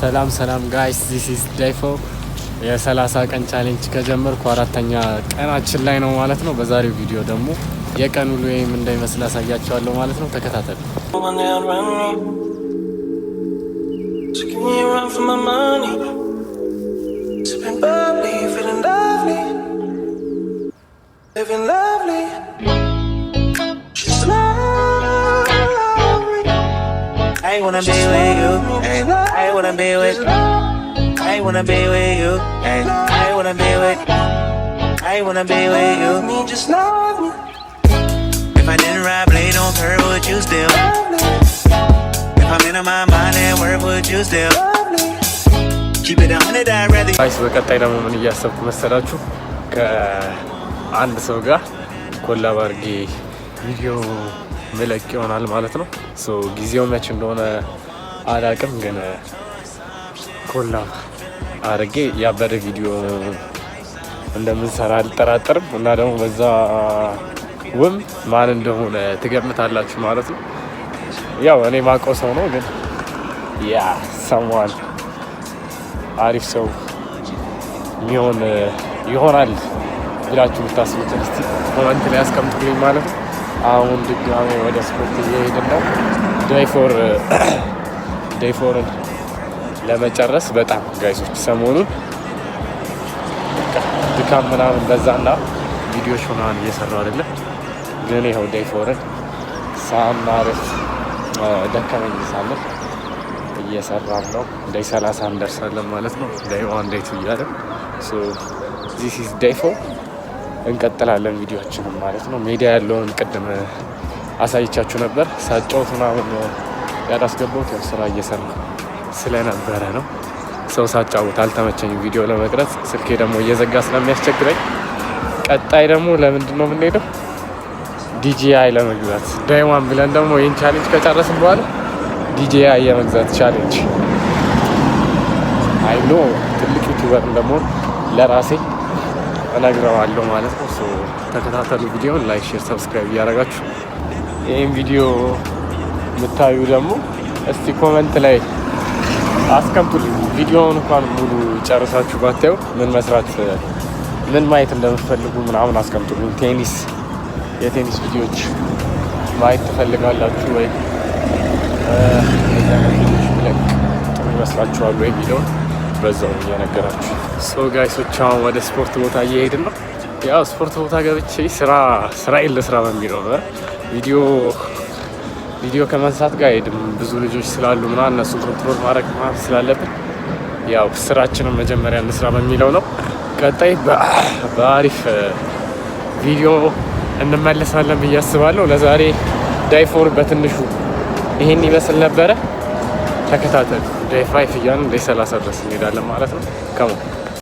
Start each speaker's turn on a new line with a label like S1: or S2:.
S1: ሰላም ጋይስ ዚስ ኢዝ ዳይፎ የ30 ቀን ቻሌንጅ ከጀመርኩ አራተኛ ቀናችን ላይ ነው ማለት ነው። በዛሬው ቪዲዮ ደግሞ የቀን ውሎዬም እንደሚመስል አሳያችኋለሁ ማለት ነው። ተከታተሉ።
S2: I wanna be with you, ay. I wanna be with you. I wanna be with you, ay. I wanna be with you. I wanna be with you. Just love me. If I didn't ride blade on curve, would you still? If I'm in my mind at work, would you still? Keep it 100, I'd rather.
S1: ጋይስ በቀጣይ ደግሞ ምን እያሰብኩ መሰላችሁ? ከአንድ ሰው ጋር ኮላብ አድርጌ ቪዲዮ መለቅ ይሆናል ማለት ነው። ጊዜው መች እንደሆነ አላቅም፣ ግን ኮላብ አድርጌ ያበደ ቪዲዮ እንደምንሰራ አልጠራጠርም። እና ደግሞ በዛ ውም ማን እንደሆነ ትገምታላችሁ ማለት ነው። ያው እኔ ማውቀው ሰው ነው፣ ግን ያ ሰምዋን አሪፍ ሰው የሚሆን ይሆናል ብላችሁ የምታስቡትን እስቲ ኮመንት ላይ አስቀምጡልኝ ማለት ነው። አሁን ድጋሜ ወደ ስፖርት እየሄድን ነው። ዴይፎርን ለመጨረስ በጣም ጋይሶች ሰሞኑን ድካም ምናምን በዛና ቪዲዮች ምናምን እየሰራሁ አይደለም፣ ግን ይኸው ዴይፎርን ሳናርፍ ደከመኝ ሳለን እየሰራን ነው። ዴይ 30 እንደርሳለን ማለት ነው። ዴይ 1 ዴይ 2 እያለ ዚስ ኢዝ ዴይፎር እንቀጥላለን ቪዲዮችንም ማለት ነው። ሜዲያ ያለውን ቅድም አሳይቻችሁ ነበር። ሳጫውት ምናምን ያላስገባሁት ያው ስራ እየሰራ ስለነበረ ነው። ሰው ሳጫውት አልተመቸኝ ቪዲዮ ለመቅረጽ፣ ስልኬ ደግሞ እየዘጋ ስለሚያስቸግረኝ። ቀጣይ ደግሞ ለምንድን ነው የምንሄደው? ዲጂአይ ለመግዛት ዴይ 1 ብለን ደግሞ ይህን ቻሌንጅ ከጨረስን በኋላ ዲጂአይ የመግዛት ቻሌንጅ አይኖ ትልቅ ዩቲዩበር ደግሞ ለራሴ እነግረዋለሁ ማለት ነው። ተከታተሉ። ቪዲዮን ላይክ፣ ሼር፣ ሰብስክራይብ እያደረጋችሁ ይህን ቪዲዮ የምታዩ ደግሞ እስቲ ኮመንት ላይ አስቀምጡልኝ። ቪዲዮውን እንኳን ሙሉ ጨርሳችሁ ባታዩ ምን ማየት እንደምትፈልጉ ምናምን አስቀምጡልኝ። የቴኒስ ቪዲዮዎች ማየት ትፈልጋላችሁ ወይ? ጥሩ ይመስላችኋል ወይ? ቪዲዮውን በዛው እየነገራችሁ ጋይሶች አሁን ወደ ስፖርት ቦታ እየሄድን ነው። ያው ስፖርት ቦታ ገብቼ ስራዬን ልስራ በሚለው ቪዲዮ ከመንሳት ጋር ሄድም ብዙ ልጆች ስላሉ ምናምን እነሱን ኮንትሮል ማድረግ ስላለብን ያው ስራችንን መጀመሪያ እንስራ በሚለው ነው። ቀጣይ በአሪፍ ቪዲዮ እንመለሳለን ብዬ አስባለሁ። ለዛሬ ዳይፎር በትንሹ ይሄን ይመስል ነበረ። ተከታተሉ። ዴይ 5 እያልን ዴይ 30 ድረስ እንሄዳለን ማለት ነው።